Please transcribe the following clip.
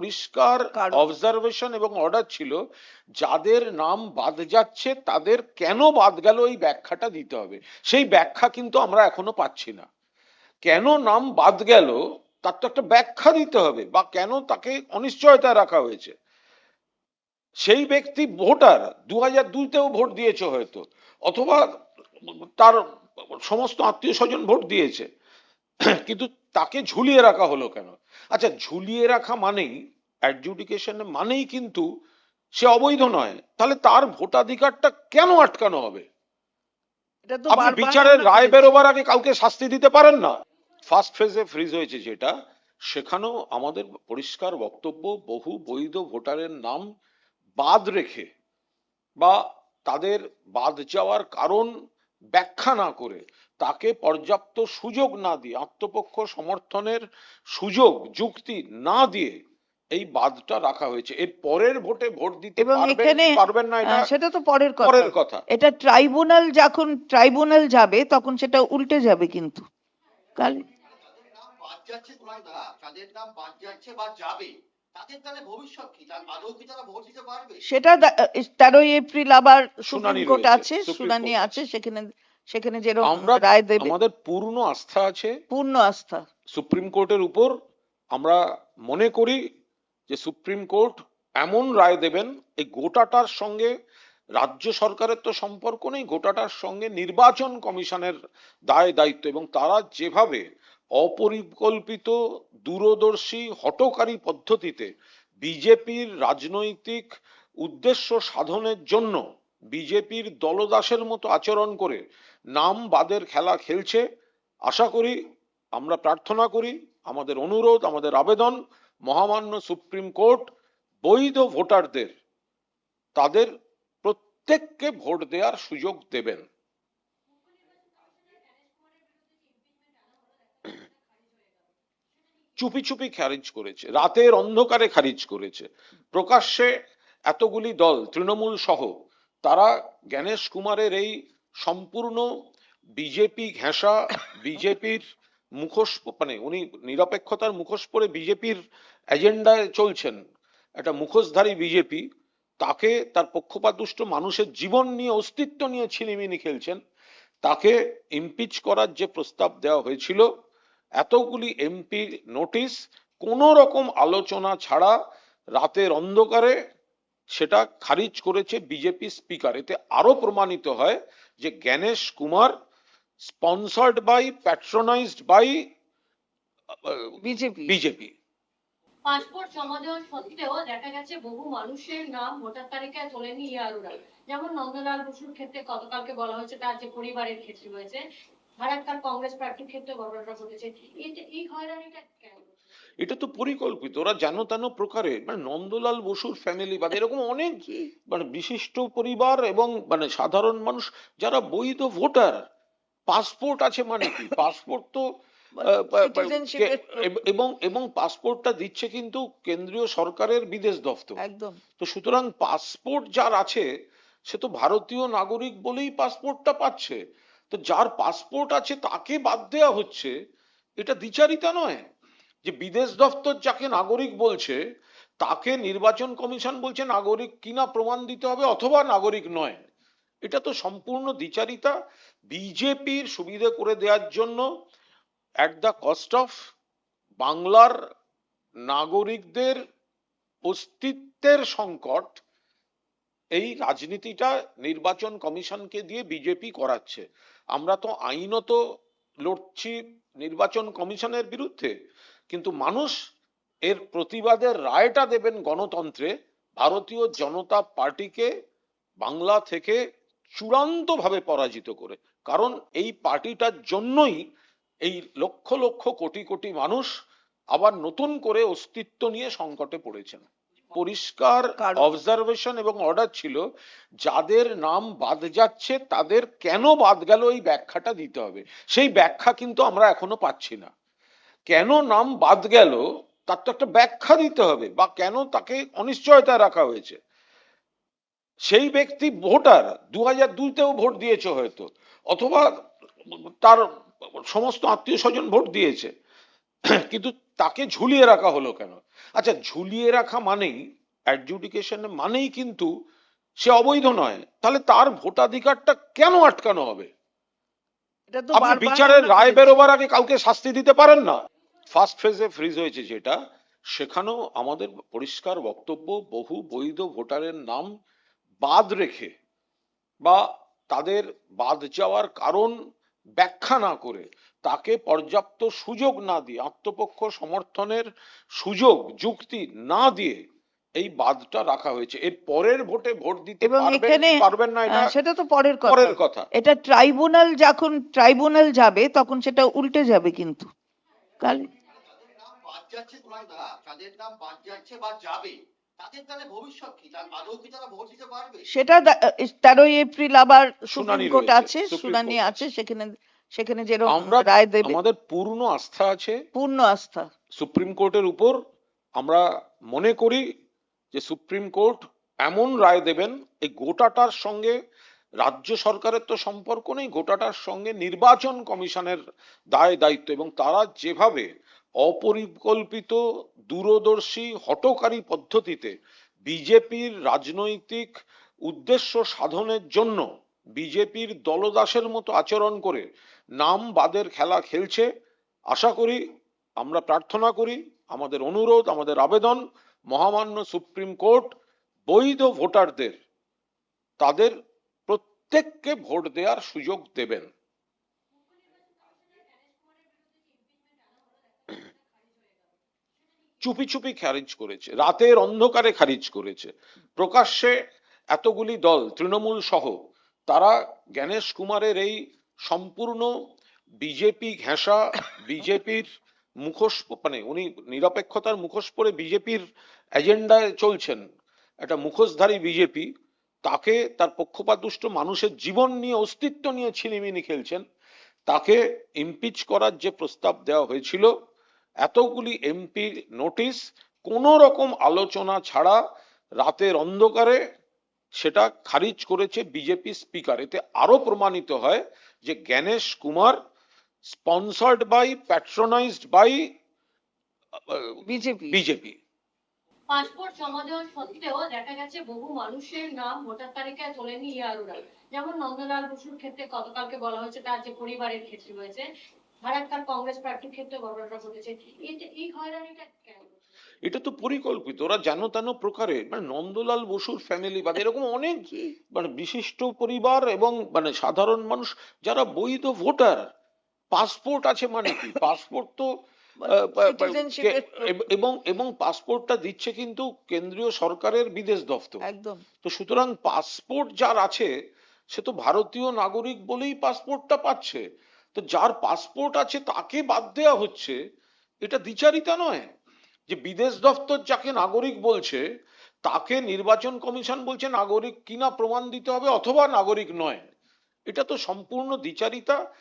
পরিষ্কার অবজারভেশন এবং অর্ডার ছিল, যাদের নাম বাদ যাচ্ছে তাদের কেন বাদ গেল এই ব্যাখ্যাটা দিতে হবে। সেই ব্যাখ্যা কিন্তু আমরা এখনো পাচ্ছি না। কেন নাম বাদ গেল তার তো একটা ব্যাখ্যা দিতে হবে, বা কেন তাকে অনিশ্চয়তা রাখা হয়েছে। সেই ব্যক্তি ভোটার, 2002-তেও ভোট দিয়েছে হয়তো, অথবা তার সমস্ত আত্মীয় স্বজন ভোট দিয়েছে, কিন্তু তাকে ঝুলিয়ে রাখা হলো কেন? আচ্ছা, ঝুলিয়ে রাখা মানেই, অ্যাডজুডিকেশন মানেই কিন্তু সে অবৈধ নয়, তাহলে তার ভোটাধিকারটা কেন আটকানো হবে? আপনি বিচারের রায় বেরোবার আগে কাউকে শাস্তি দিতে পারেন না। ফার্স্ট ফেজে ফ্রিজ হয়েছে যেটা, সেখানেও আমাদের পরিষ্কার বক্তব্য, বহু বৈধ ভোটারের নাম বাদ রেখে বা তাদের বাদ যাওয়ার কারণ ব্যাখ্যা না করে, তাকে পর্যাপ্ত সুযোগ না দিয়ে, আত্মপক্ষ সমর্থনের সুযোগ যুক্তি না দিয়ে এই বাদটা রাখা হয়েছে। এর পরের ভোটে ভোট দিতে পারবেন না, এটা সেটা তো পরের কথা। এটা ট্রাইব্যুনাল, যখন ট্রাইব্যুনাল যাবে তখন সেটা উল্টে যাবে। কিন্তু কাল সেটা 13 এপ্রিল আবার সুপ্রিম কোর্ট আছে, শুনানি আছে, সেখানে যেরকম রায় দেবে। আমাদের পূর্ণ আস্থা আছে, পূর্ণ আস্থা সুপ্রিম কোর্টের উপর। আমরা মনে করি যে সুপ্রিম কোর্ট এমন রায় দেবেন, এই গোটাটার সঙ্গে রাজ্য সরকারের তো সম্পর্ক নেই, গোটাটার সঙ্গে নির্বাচন কমিশনের দায় দায়িত্ব, এবং তারা যেভাবে অপরিকল্পিত, দূরদর্শী, হঠকারী পদ্ধতিতে বিজেপির রাজনৈতিক উদ্দেশ্য সাধনের জন্য বিজেপির দলদাসের মতো আচরণ করে নাম বাদের খেলা খেলছে, আশা করি, আমরা প্রার্থনা করি, আমাদের অনুরোধ, আমাদের আবেদন, মহামান্য সুপ্রিম কোর্ট বৈধ ভোটারদের, তাদের প্রত্যেককে ভোট দেওয়ার সুযোগ দেবেন। চুপি চুপি খারিজ করেছে, রাতের অন্ধকারে খারিজ করেছে। প্রকাশ্যে এতগুলি দল, তৃণমূল সহ, তারা জ্ঞানেশ কুমারের এই সম্পূর্ণ বিজেপি ঘেঁষা, বিজেপির মুখোশ, মানে উনি নিরপেক্ষতার মুখোশ পরে বিজেপির এজেন্ডায় চলছেন, একটা মুখোশধারী বিজেপি, তাকে, তার পক্ষপাতদুষ্ট মানুষের জীবন নিয়ে, অস্তিত্ব নিয়ে ছিনিমিনি খেলছেন। তাকে ইমপিচ করার যে প্রস্তাব দেওয়া হয়েছিল, এতগুলি এমপি নোটিশ, কোন রকম আলোচনা ছাড়া রাতের অন্ধকারে সেটা খারিজ করেছে বিজেপি স্পিকার। এতে আরো প্রমাণিত হয় যে Gyanesh Kumar sponsored by, patronised by BJP. Passport জমা দেওয়া সত্ত্বেও দেখা গেছে বহু মানুষের নাম ভোটার তালিকায় তোলেনি ইয়ারুরা। যেমন নন্দলাল বসুর ক্ষেত্রে গতকালকে বলা হয়েছে, তার যে পরিবারের ক্ষেত্রে হয়েছে, ভারাক্কার কংগ্রেস প্রার্থীর ক্ষেত্রে ঘটনাটা ঘটেছে। এই হয়রানিটা কেন? এটা তো পরিকল্পিত, ওরা যেন তেন প্রকারে, মানে নন্দলাল বসুর ফ্যামিলি বা এরকম অনেক মানে বিশিষ্ট পরিবার এবং মানে সাধারণ মানুষ যারা বৈধ ভোটার, পাসপোর্ট আছে মানে কি, পাসপোর্ট তো এবং পাসপোর্টটা দিচ্ছে কিন্তু কেন্দ্রীয় সরকারের বিদেশ দপ্তর। একদম। তো সুতরাং পাসপোর্ট যার আছে সে তো ভারতীয় নাগরিক বলেই পাসপোর্টটা পাচ্ছে। তো যার পাসপোর্ট আছে তাকে বাদ দেওয়া হচ্ছে, এটা দ্বিচারিতা নয়? যে বিদেশ দপ্তর যাকে নাগরিক বলছে তাকে নির্বাচন কমিশন বলছে নাগরিক কিনা প্রমাণ দিতে হবে, অথবা নাগরিক নয়। এটা তো সম্পূর্ণ দ্বিচারিতা। বিজেপির সুবিধা করে দেওয়ার জন্য অ্যাট দ্য কস্ট অফ বাংলার নাগরিকদের অস্তিত্বের সংকট, এই রাজনীতিটা নির্বাচন কমিশনকে দিয়ে বিজেপি করাচ্ছে। আমরা তো আইনত লড়ছি নির্বাচন কমিশনের বিরুদ্ধে, কিন্তু মানুষ এর প্রতিবাদের রায়টা দেবেন গণতন্ত্রে, ভারতীয় জনতা পার্টিকে বাংলা থেকে চূড়ান্তভাবে পরাজিত করে। কারণ এই পার্টিটার জন্যই এই লক্ষ লক্ষ কোটি কোটি মানুষ আবার নতুন করে অস্তিত্ব নিয়ে সংকটে পড়েছেন। পরিষ্কার অবজারভেশন এবং অর্ডার ছিল, যাদের নাম বাদ যাচ্ছে তাদের কেন বাদ গেল এই ব্যাখ্যাটা দিতে হবে। সেই ব্যাখ্যা কিন্তু আমরা এখনো পাচ্ছি না। কেন নাম বাদ গেল তার তো একটা ব্যাখ্যা দিতে হবে, বা কেন তাকে অনিশ্চয়তা রাখা হয়েছে। সেই ব্যক্তি ভোটার, 2002-তেও ভোট দিয়েছে হয়তো, অথবা তার সমস্ত আত্মীয় স্বজন ভোট দিয়েছে, কিন্তু তাকে ঝুলিয়ে রাখা হলো কেন? আচ্ছা, ঝুলিয়ে রাখা মানেই, অ্যাডজুডিকেশন মানেই কিন্তু সে অবৈধ নয়, তাহলে তার ভোটাধিকারটা কেন আটকানো হবে? এটা তো আপনি বারবার বিচারের আমরা রায় বলেছি। বেরোবার আগে কাউকে শাস্তি দিতে পারেন না? ফার্স্ট ফেজে ফ্রিজ হয়েছে যেটা, সেখানেও আমাদের পরিষ্কার বক্তব্য, বহু বৈধ ভোটারের নাম বাদ রেখে বা তাদের বাদ যাওয়ার কারণ ব্যাখ্যা না করে, তাকে পর্যাপ্ত সুযোগ না দিয়ে, আত্মপক্ষ সমর্থনের সুযোগ যুক্তি না দিয়ে এই বাদটা রাখা হয়েছে। এর পরের ভোটে ভোট দিতে এবং পারবেন এখানে কি পারবেন না, এটা সেটা তো পরের পরের কথা। কথা। এটা ট্রাইব্যুনাল, যখন ট্রাইব্যুনাল যাবে তখন সেটা উল্টে যাবে কিন্তু কাল। যাদের নাম বাদ যাচ্ছে তোমরা, যাদের নাম বাদ যাচ্ছে বা যাবে, তাদের তাহলে ভবিষ্যৎ কি? তার আদৌ কি তারা ভোট দিতে পারবে? সেটা 13ই এপ্রিল আবার শুনানি সুপ্রিম কোর্ট রয়েছে, আছে, সুপ্রিম শুনানি কোর্ট আছে, সেখানে যেরকম আমরা রায় দেবে। আমাদের পূর্ণ আস্থা আছে পূর্ণ আস্থা। সুপ্রিম কোর্টের উপর। আমরা মনে করি যে সুপ্রিম কোর্ট এমন রায় দেবেন, এই গোটাটার সঙ্গে রাজ্য সরকারের তো সম্পর্ক নেই, গোটাটার সঙ্গে নির্বাচন কমিশনের দায় দায়িত্ব, এবং তারা যেভাবে অপরিকল্পিত, দূরদর্শী, হঠকারী পদ্ধতিতে বিজেপির রাজনৈতিক উদ্দেশ্য সাধনের জন্য বিজেপির দলদাসের মতো আচরণ করে নাম বাদের খেলা খেলছে, আশা করি, আমরা প্রার্থনা করি, আমাদের অনুরোধ, আমাদের আবেদন, মহামান্য সুপ্রিম কোর্ট বৈধ ভোটারদের, তাদের প্রত্যেককে ভোট দেওয়ার সুযোগ দেবেন। চুপি চুপি খারিজ করেছে, রাতের অন্ধকারে খারিজ করেছে। প্রকাশ্যে এতগুলি দল, তৃণমূল সহ, তারা জ্ঞানেশ কুমারের এই সম্পূর্ণ বিজেপি ঘেঁষা, বিজেপির মুখোশ, মানে উনি নিরপেক্ষতার মুখোশ পরে বিজেপির এজেন্ডায় চলছেন, একটা মুখোশধারী বিজেপি, তাকে, তার পক্ষপাতদুষ্ট মানুষের জীবন নিয়ে, অস্তিত্ব নিয়ে ছিনিমিনি খেলছেন। তাকে ইমপিচ করার যে প্রস্তাব দেওয়া হয়েছিল, এতগুলি এমপি নোটিশ, কোন রকম আলোচনা ছাড়া রাতের অন্ধকারে সেটা খারিজ করেছে বিজেপি স্পিকার। এতে আরো প্রমাণিত হয় যে Gyanesh Kumar sponsored by, patronised by BJP. BJP. Passport জমা দেওয়া সত্ত্বেও দেখা গেছে বহু মানুষের নাম ভোটার তালিকায় তোলেনি ইয়ারুরা। যেমন নন্দলাল বসুর ক্ষেত্রে গতকালকে বলা হয়েছে, তার যে পরিবারের ক্ষেত্রে হয়েছে, ফারাক্কার কংগ্রেস প্রার্থীর ক্ষেত্রে ঘটনাটা ঘটেছে। এই হয়রানিটা কেন? এটা তো পরিকল্পিত, ওরা যেন তেন প্রকারে, মানে নন্দলাল বসুর ফ্যামিলি বা এরকম অনেক মানে বিশিষ্ট পরিবার এবং মানে সাধারণ মানুষ যারা বৈধ ভোটার, পাসপোর্ট আছে মানে কি, পাসপোর্ট তো সিটিজেনশিপের এবং এবং পাসপোর্টটা দিচ্ছে কিন্তু কেন্দ্রীয় সরকারের বিদেশ দপ্তর। একদম। তো সুতরাং পাসপোর্ট যার আছে সে তো ভারতীয় নাগরিক বলেই পাসপোর্টটা পাচ্ছে। তো যার পাসপোর্ট আছে তাকে বাদ দেওয়া হচ্ছে, এটা দ্বিচারিতা নয়? যে বিদেশ দপ্তর যাকে নাগরিক বলছে, তাকে নির্বাচন কমিশন বলছে নাগরিক কিনা প্রমাণ দিতে হবে, অথবা নাগরিক নয়। এটা তো সম্পূর্ণ দ্বিচারিতা।